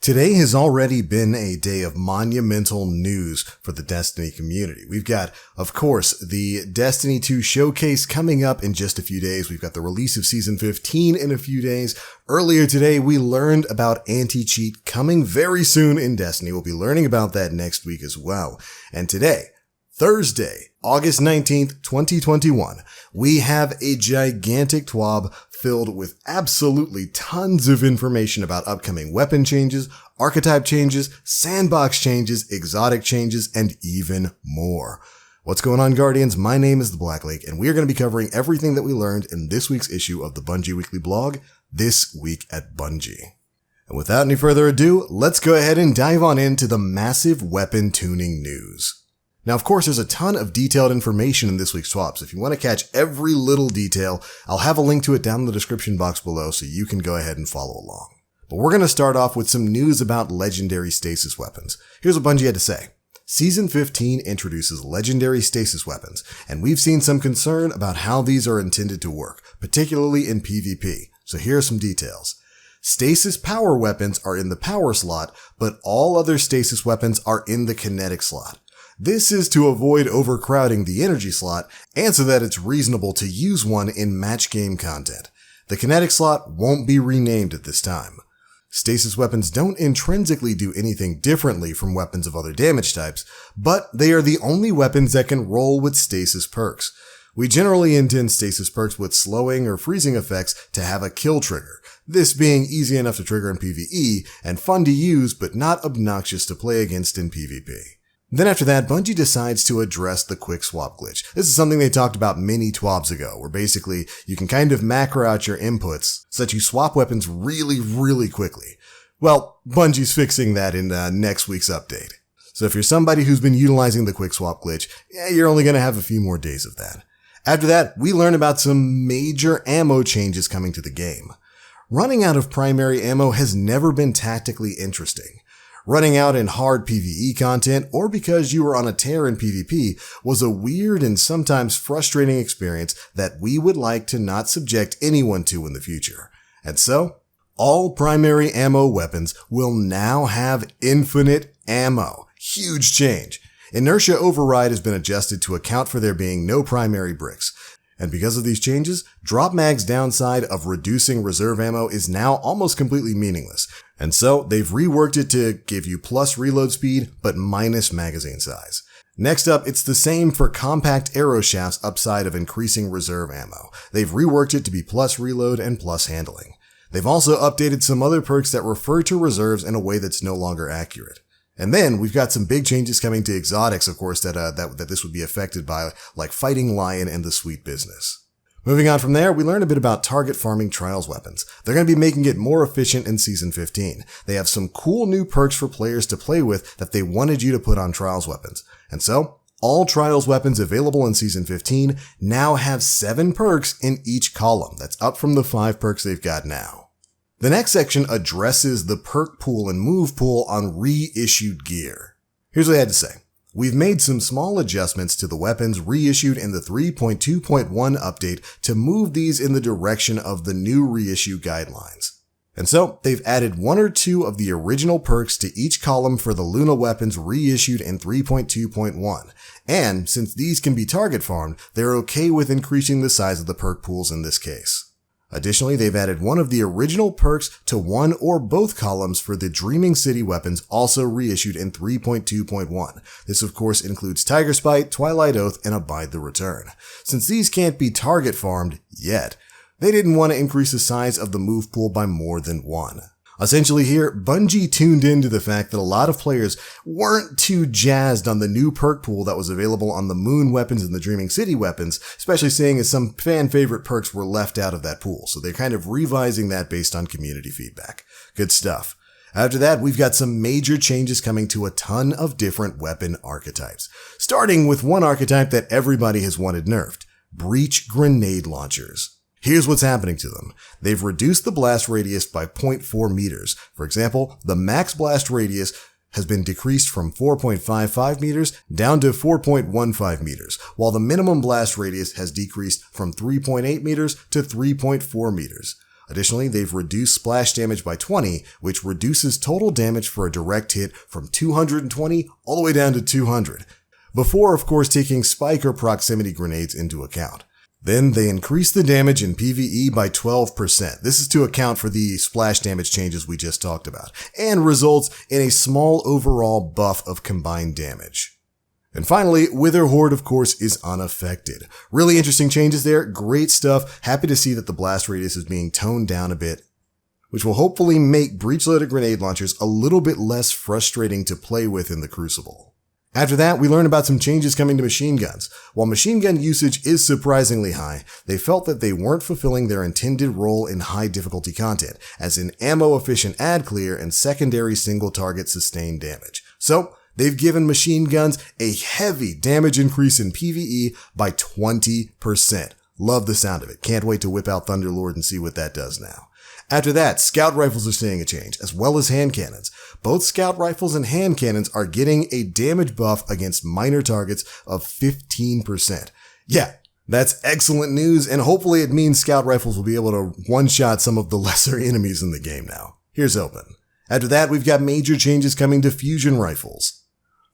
Today has already been a day of monumental news for the Destiny community. We've got, of course, the Destiny 2 showcase coming up in just a few days. We've got the release of Season 15 in a few days. Earlier today, we learned about anti-cheat coming very soon in Destiny. We'll be learning about that next week as well. And today, Thursday, August 19th, 2021, we have a gigantic TWAB filled with absolutely tons of information about upcoming weapon changes, archetype changes, sandbox changes, exotic changes, and even more. What's going on, Guardians? My name is The Black Lake, and we are going to be covering everything that we learned in this week's issue of the Bungie Weekly Blog, This Week at Bungie. And without any further ado, let's go ahead and dive on into the massive weapon tuning news. Now, of course, there's a ton of detailed information in this week's TWAB, so if you want to catch every little detail, I'll have a link to it down in the description box below so you can go ahead and follow along. But we're going to start off with some news about legendary stasis weapons. Here's what Bungie had to say. Season 15 introduces legendary stasis weapons, and we've seen some concern about how these are intended to work, particularly in PvP. So here are some details. Stasis power weapons are in the power slot, but all other stasis weapons are in the kinetic slot. This is to avoid overcrowding the energy slot and so that it's reasonable to use one in match game content. The kinetic slot won't be renamed at this time. Stasis weapons don't intrinsically do anything differently from weapons of other damage types, but they are the only weapons that can roll with stasis perks. We generally intend stasis perks with slowing or freezing effects to have a kill trigger, this being easy enough to trigger in PvE and fun to use but not obnoxious to play against in PvP. Then after that, Bungie decides to address the quick swap glitch. This is something they talked about many TWABs ago, where basically you can kind of macro out your inputs so that you swap weapons really quickly. Well, Bungie's fixing that in next week's update. So if you're somebody who's been utilizing the quick swap glitch, you're only going to have a few more days of that. After that, we learn about some major ammo changes coming to the game. Running out of primary ammo has never been tactically interesting. Running out in hard PvE content, or because you were on a tear in PvP, was a weird and sometimes frustrating experience that we would like to not subject anyone to in the future. And so, all primary ammo weapons will now have infinite ammo. Huge change. Inertia override has been adjusted to account for there being no primary bricks. And because of these changes, drop mag's downside of reducing reserve ammo is now almost completely meaningless. And so they've reworked it to give you plus reload speed, but minus magazine size. Next up, it's the same for compact Aeroshafts upside of increasing reserve ammo. They've reworked it to be plus reload and plus handling. They've also updated some other perks that refer to reserves in a way that's no longer accurate. And then we've got some big changes coming to exotics, of course, that this would be affected by, like Fighting Lion and the Sweet Business. Moving on from there, we learn a bit about target farming trials weapons. They're going to be making it more efficient in Season 15. They have some cool new perks for players to play with that they wanted you to put on trials weapons. And so, all trials weapons available in Season 15 now have 7 perks in each column. That's up from the 5 perks they've got now. The next section addresses the perk pool and move pool on reissued gear. Here's what I had to say. We've made some small adjustments to the weapons reissued in the 3.2.1 update to move these in the direction of the new reissue guidelines. And so, they've added 1 or 2 of the original perks to each column for the Luna weapons reissued in 3.2.1. And, since these can be target farmed, they're okay with increasing the size of the perk pools in this case. Additionally, they've added 1 of the original perks to 1 or both columns for the Dreaming City weapons also reissued in 3.2.1. This of course includes Tiger Spite, Twilight Oath, and Abide the Return. Since these can't be target farmed yet, they didn't want to increase the size of the move pool by more than 1. Essentially here, Bungie tuned into the fact that a lot of players weren't too jazzed on the new perk pool that was available on the Moon weapons and the Dreaming City weapons, especially seeing as some fan favorite perks were left out of that pool. So they're kind of revising that based on community feedback. Good stuff. After that, we've got some major changes coming to a ton of different weapon archetypes. Starting with one archetype that everybody has wanted nerfed, Breach Grenade Launchers. Here's what's happening to them. They've reduced the blast radius by 0.4 meters. For example, the max blast radius has been decreased from 4.55 meters down to 4.15 meters, while the minimum blast radius has decreased from 3.8 meters to 3.4 meters. Additionally, they've reduced splash damage by 20, which reduces total damage for a direct hit from 220 all the way down to 200. Before, of course, taking spike or proximity grenades into account. Then they increase the damage in PvE by 12%. This is to account for the splash damage changes we just talked about, and results in a small overall buff of combined damage. And finally, Wither Horde, of course, is unaffected. Really interesting changes there, great stuff. Happy to see that the blast radius is being toned down a bit, which will hopefully make breech-loaded grenade launchers a little bit less frustrating to play with in the Crucible. After that, we learn about some changes coming to machine guns. While machine gun usage is surprisingly high, they felt that they weren't fulfilling their intended role in high difficulty content, as in ammo-efficient ad clear and secondary single-target sustained damage. So, they've given machine guns a heavy damage increase in PvE by 20%. Love the sound of it. Can't wait to whip out Thunderlord and see what that does now. After that, scout rifles are seeing a change, as well as hand cannons. Both scout rifles and hand cannons are getting a damage buff against minor targets of 15%. Yeah, that's excellent news, and hopefully it means scout rifles will be able to one-shot some of the lesser enemies in the game now. Here's hoping. After that, we've got major changes coming to fusion rifles.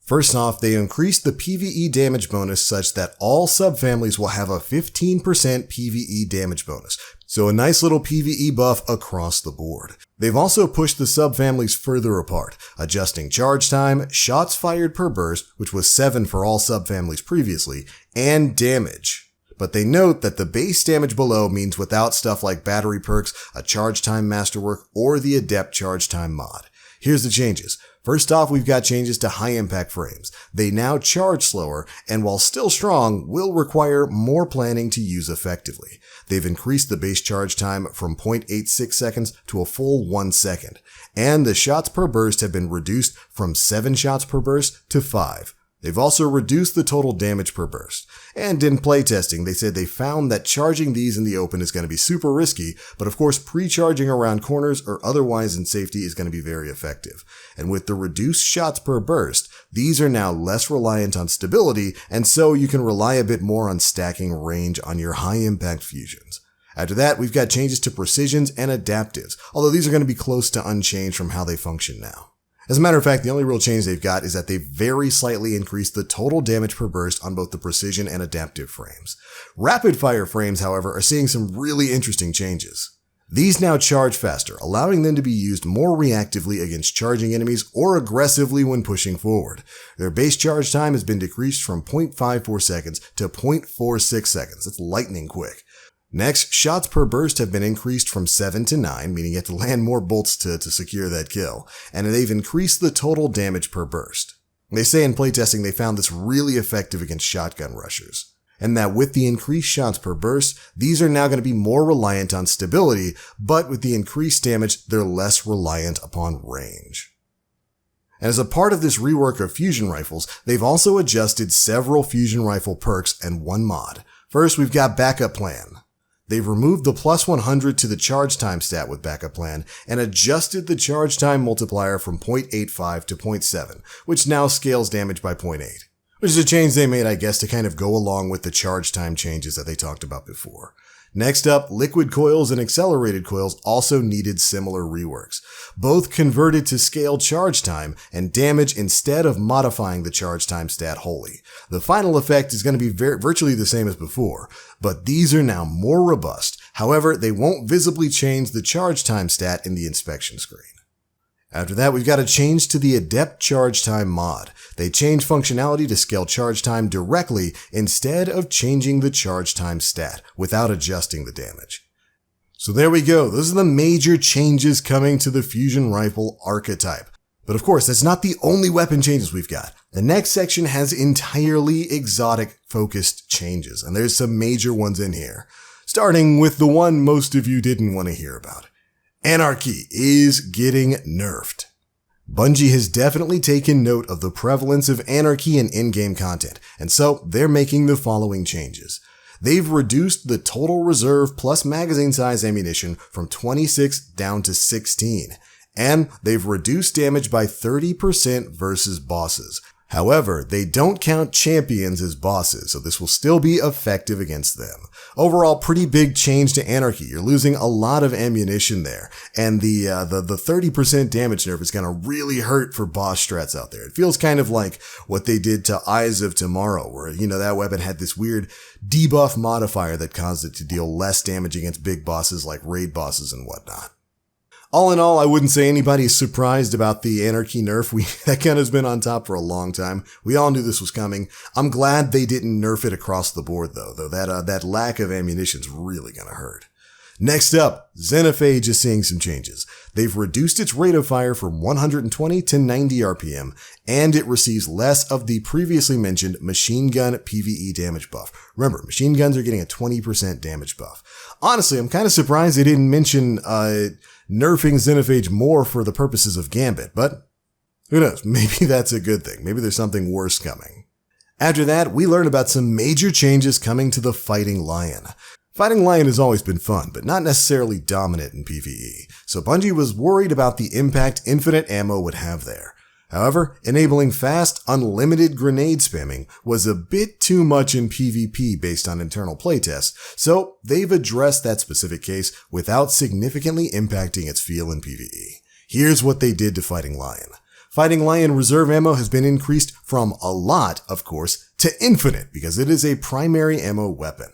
First off, they increased the PvE damage bonus such that all subfamilies will have a 15% PvE damage bonus. So a nice little PvE buff across the board. They've also pushed the subfamilies further apart, adjusting charge time, shots fired per burst, which was 7 for all subfamilies previously, and damage. But they note that the base damage below means without stuff like battery perks, a charge time masterwork, or the adept charge time mod. Here's the changes. First off, we've got changes to high impact frames. They now charge slower, and while still strong, will require more planning to use effectively. They've increased the base charge time from 0.86 seconds to a full 1 second, and the shots per burst have been reduced from 7 shots per burst to 5. They've also reduced the total damage per burst. And in playtesting, they said they found that charging these in the open is going to be super risky, but of course pre-charging around corners or otherwise in safety is going to be very effective. And with the reduced shots per burst, these are now less reliant on stability, and so you can rely a bit more on stacking range on your high-impact fusions. After that, we've got changes to precisions and adaptives, although these are going to be close to unchanged from how they function now. As a matter of fact, the only real change they've got is that they've very slightly increased the total damage per burst on both the precision and adaptive frames. Rapid fire frames, however, are seeing some really interesting changes. These now charge faster, allowing them to be used more reactively against charging enemies or aggressively when pushing forward. Their base charge time has been decreased from 0.54 seconds to 0.46 seconds. That's lightning quick. Next, shots per burst have been increased from 7 to 9, meaning you have to land more bolts to secure that kill, and they've increased the total damage per burst. They say in playtesting they found this really effective against shotgun rushers, and that with the increased shots per burst, these are now going to be more reliant on stability, but with the increased damage, they're less reliant upon range. And as a part of this rework of fusion rifles, they've also adjusted several fusion rifle perks and one mod. First, we've got Backup Plan. They've removed the plus 100 to the charge time stat with Backup Plan and adjusted the charge time multiplier from 0.85 to 0.7, which now scales damage by 0.8. Which is a change they made, I guess, to kind of go along with the charge time changes that they talked about before. Next up, liquid coils and accelerated coils also needed similar reworks. Both converted to scale charge time and damage instead of modifying the charge time stat wholly. The final effect is going to be virtually the same as before, but these are now more robust. However, they won't visibly change the charge time stat in the inspection screen. After that, we've got a change to the Adept Charge Time mod. They change functionality to scale charge time directly instead of changing the charge time stat without adjusting the damage. So there we go. Those are the major changes coming to the fusion rifle archetype. But of course, that's not the only weapon changes we've got. The next section has entirely exotic focused changes, and there's some major ones in here. Starting with the one most of you didn't want to hear about. Anarchy is getting nerfed. Bungie has definitely taken note of the prevalence of anarchy in in-game content, and so they're making the following changes. They've reduced the total reserve plus magazine size ammunition from 26 down to 16, and they've reduced damage by 30% versus bosses. However, they don't count champions as bosses, so this will still be effective against them. Overall, pretty big change to Anarchy. You're losing a lot of ammunition there, and the 30% damage nerf is gonna really hurt for boss strats out there. It feels kind of like what they did to Eyes of Tomorrow, where, that weapon had this weird debuff modifier that caused it to deal less damage against big bosses like raid bosses and whatnot. All in all, I wouldn't say anybody's surprised about the Anarchy nerf. That gun has been on top for a long time. We all knew this was coming. I'm glad they didn't nerf it across the board though that lack of ammunition's really gonna hurt. Next up, Xenophage is seeing some changes. They've reduced its rate of fire from 120 to 90 RPM, and it receives less of the previously mentioned machine gun PvE damage buff. Remember, machine guns are getting a 20% damage buff. Honestly, I'm kind of surprised they didn't mention nerfing Xenophage more for the purposes of Gambit, but who knows? Maybe that's a good thing. Maybe there's something worse coming. After that, we learn about some major changes coming to the Fighting Lion. Fighting Lion has always been fun, but not necessarily dominant in PvE, so Bungie was worried about the impact infinite ammo would have there. However, enabling fast, unlimited grenade spamming was a bit too much in PvP based on internal playtests, so they've addressed that specific case without significantly impacting its feel in PvE. Here's what they did to Fighting Lion. Fighting Lion reserve ammo has been increased from a lot, of course, to infinite because it is a primary ammo weapon.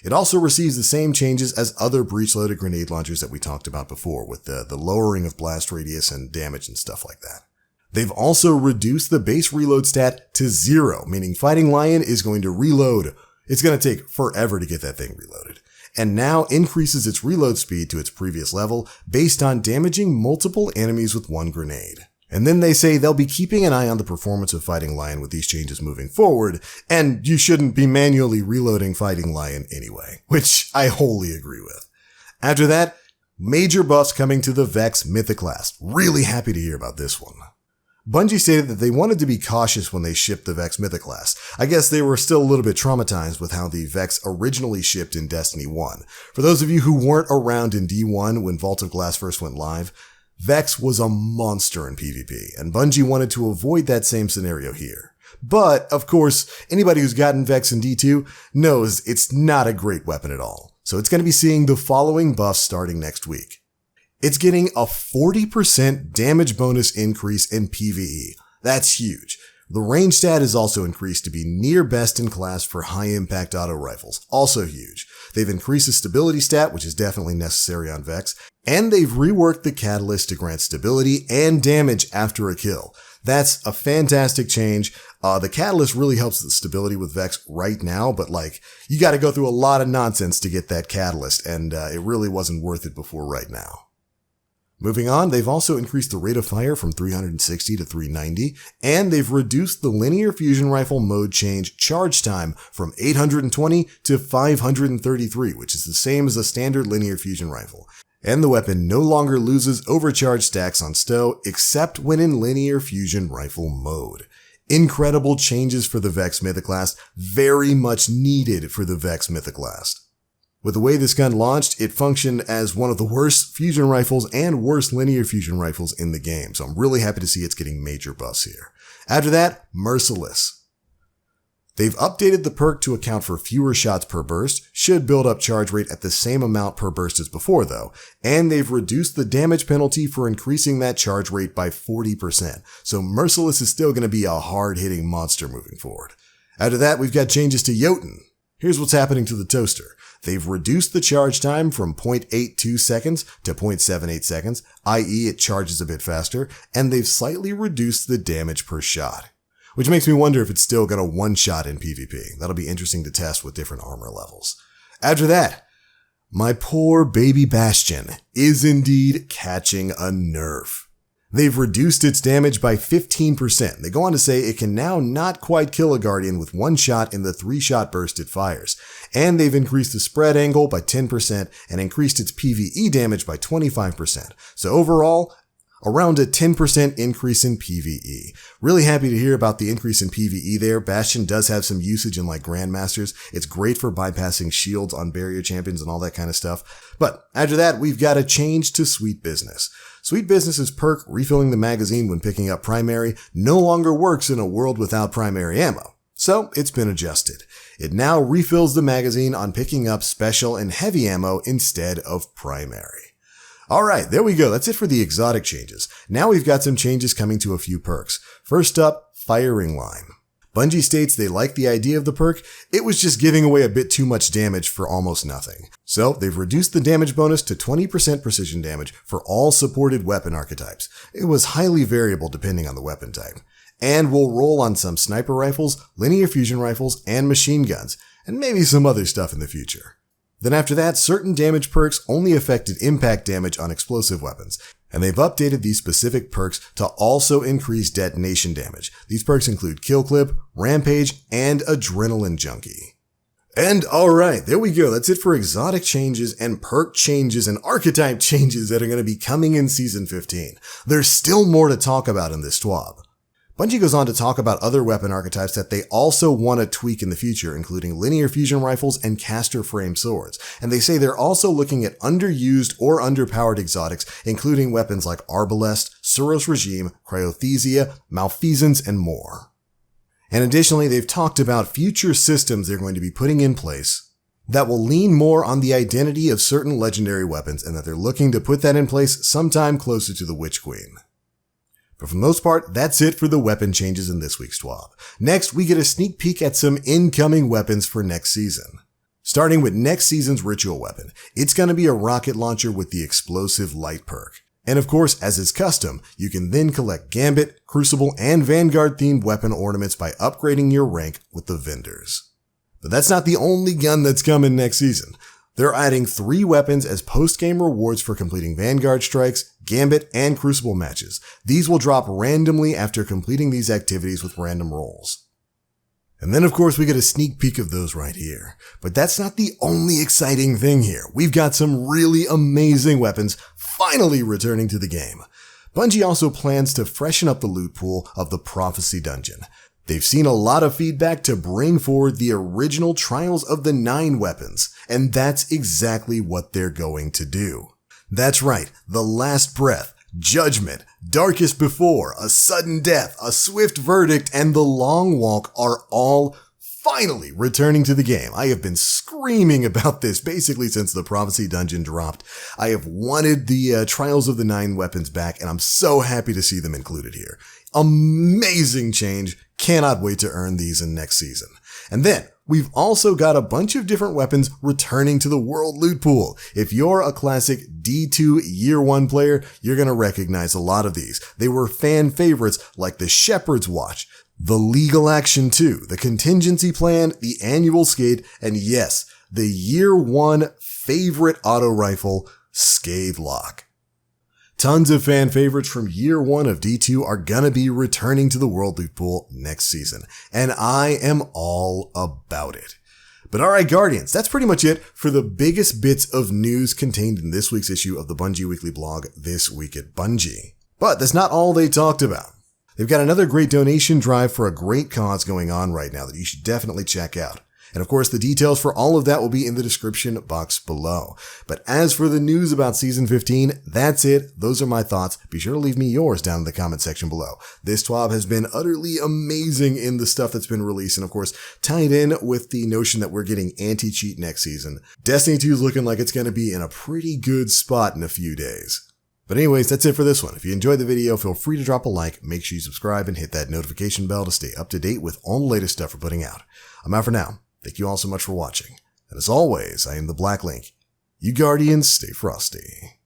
It also receives the same changes as other breech-loaded grenade launchers that we talked about before, with the lowering of blast radius and damage and stuff like that. They've also reduced the base reload stat to 0, meaning Fighting Lion is going to reload. It's going to take forever to get that thing reloaded. And now increases its reload speed to its previous level based on damaging multiple enemies with one grenade. And then they say they'll be keeping an eye on the performance of Fighting Lion with these changes moving forward, and you shouldn't be manually reloading Fighting Lion anyway, which I wholly agree with. After that, major buffs coming to the Vex Mythoclast. Really happy to hear about this one. Bungie stated that they wanted to be cautious when they shipped the Vex Mythoclast. I guess they were still a little bit traumatized with how the Vex originally shipped in Destiny 1. For those of you who weren't around in D1 when Vault of Glass first went live, Vex was a monster in PvP, and Bungie wanted to avoid that same scenario here. But, of course, anybody who's gotten Vex in D2 knows it's not a great weapon at all. So it's going to be seeing the following buffs starting next week. It's getting a 40% damage bonus increase in PvE. That's huge. The range stat is also increased to be near best in class for high-impact auto rifles. Also huge. They've increased the stability stat, which is definitely necessary on Vex, and they've reworked the catalyst to grant stability and damage after a kill. That's a fantastic change. The catalyst really helps the stability with Vex right now, but you gotta go through a lot of nonsense to get that catalyst, and it really wasn't worth it before right now. Moving on, they've also increased the rate of fire from 360 to 390, and they've reduced the linear fusion rifle mode change charge time from 820 to 533, which is the same as a standard linear fusion rifle. And the weapon no longer loses overcharge stacks on stow, except when in linear fusion rifle mode. Incredible changes for the Vex Mythoclast, very much needed for the Vex Mythoclast. With the way this gun launched, it functioned as one of the worst fusion rifles and worst linear fusion rifles in the game, so I'm really happy to see it's getting major buffs here. After that, Merciless. They've updated the perk to account for fewer shots per burst, should build up charge rate at the same amount per burst as before though, and they've reduced the damage penalty for increasing that charge rate by 40%, so Merciless is still going to be a hard-hitting monster moving forward. After that, we've got changes to Jotun. Here's what's happening to the Toaster. They've reduced the charge time from 0.82 seconds to 0.78 seconds, i.e. it charges a bit faster, and they've slightly reduced the damage per shot. Which makes me wonder if it's still going to one-shot in PvP. That'll be interesting to test with different armor levels. After that, my poor baby Bastion is indeed catching a nerf. They've reduced its damage by 15%. They go on to say it can now not quite kill a Guardian with one shot in the 3-shot burst it fires. And they've increased the spread angle by 10% and increased its PvE damage by 25%. So overall, Around a 10% increase in PvE. Really happy to hear about the increase in PvE there. Bastion does have some usage in like Grandmasters. It's great for bypassing shields on barrier champions and all that kind of stuff. But after that, we've got a change to Sweet Business. Sweet Business's perk, refilling the magazine when picking up primary, no longer works in a world without primary ammo. So it's been adjusted. It now refills the magazine on picking up special and heavy ammo instead of primary. Alright, there we go. That's it for the exotic changes. Now we've got some changes coming to a few perks. First up, Firing Line. Bungie states they like the idea of the perk, it was just giving away a bit too much damage for almost nothing. So they've reduced the damage bonus to 20% precision damage for all supported weapon archetypes. It was highly variable depending on the weapon type. And will roll on some sniper rifles, linear fusion rifles, and machine guns, and maybe some other stuff in the future. Then after that, certain damage perks only affected impact damage on explosive weapons, and they've updated these specific perks to also increase detonation damage. These perks include Kill Clip, Rampage, and Adrenaline Junkie. And alright, there we go. That's it for exotic changes and perk changes and archetype changes that are going to be coming in Season 15. There's still more to talk about in this TWAB. Bungie goes on to talk about other weapon archetypes that they also want to tweak in the future, including linear fusion rifles and caster frame swords. And they say they're also looking at underused or underpowered exotics, including weapons like Arbalest, Suros Regime, Cryothesia, Malfeasance, and more. And additionally, they've talked about future systems they're going to be putting in place that will lean more on the identity of certain legendary weapons, and that they're looking to put that in place sometime closer to the Witch Queen. But for the most part, that's it for the weapon changes in this week's TWAB. Next, we get a sneak peek at some incoming weapons for next season. Starting with next season's ritual weapon, it's going to be a rocket launcher with the explosive light perk. And of course, as is custom, you can then collect Gambit, Crucible, and Vanguard themed weapon ornaments by upgrading your rank with the vendors. But that's not the only gun that's coming next season. They're adding 3 weapons as post-game rewards for completing Vanguard strikes, Gambit, and Crucible matches. These will drop randomly after completing these activities with random rolls. And then of course we get a sneak peek of those right here. But that's not the only exciting thing here. We've got some really amazing weapons finally returning to the game. Bungie also plans to freshen up the loot pool of the Prophecy Dungeon. They've seen a lot of feedback to bring forward the original Trials of the 9 weapons, and that's exactly what they're going to do. That's right, the Last Breath, Judgment, Darkest Before, A Sudden Death, A Swift Verdict, and The Long Walk are all finally returning to the game. I have been screaming about this basically since the Prophecy Dungeon dropped. I have wanted the Trials of the 9 weapons back, and I'm so happy to see them included here. Amazing change. Cannot wait to earn these in next season. And then, we've also got a bunch of different weapons returning to the world loot pool. If you're a classic D2 Year 1 player, you're going to recognize a lot of these. They were fan favorites like the Shepherd's Watch, the Legal Action 2, the Contingency Plan, the Annual Skate, and yes, the Year 1 favorite auto rifle, Scathe Lock. Tons of fan favorites from Year 1 of D2 are gonna be returning to the World Loot Pool next season, and I am all about it. But alright Guardians, that's pretty much it for the biggest bits of news contained in this week's issue of the Bungie Weekly blog, This Week at Bungie. But that's not all they talked about. They've got another great donation drive for a great cause going on right now that you should definitely check out. And of course, the details for all of that will be in the description box below. But as for the news about Season 15, that's it. Those are my thoughts. Be sure to leave me yours down in the comment section below. This TWAB has been utterly amazing in the stuff that's been released, and of course, tied in with the notion that we're getting anti-cheat next season. Destiny 2 is looking like it's going to be in a pretty good spot in a few days. But anyways, that's it for this one. If you enjoyed the video, feel free to drop a like, make sure you subscribe, and hit that notification bell to stay up to date with all the latest stuff we're putting out. I'm out for now. Thank you all so much for watching. And as always, I am the Black Link. You Guardians, stay frosty.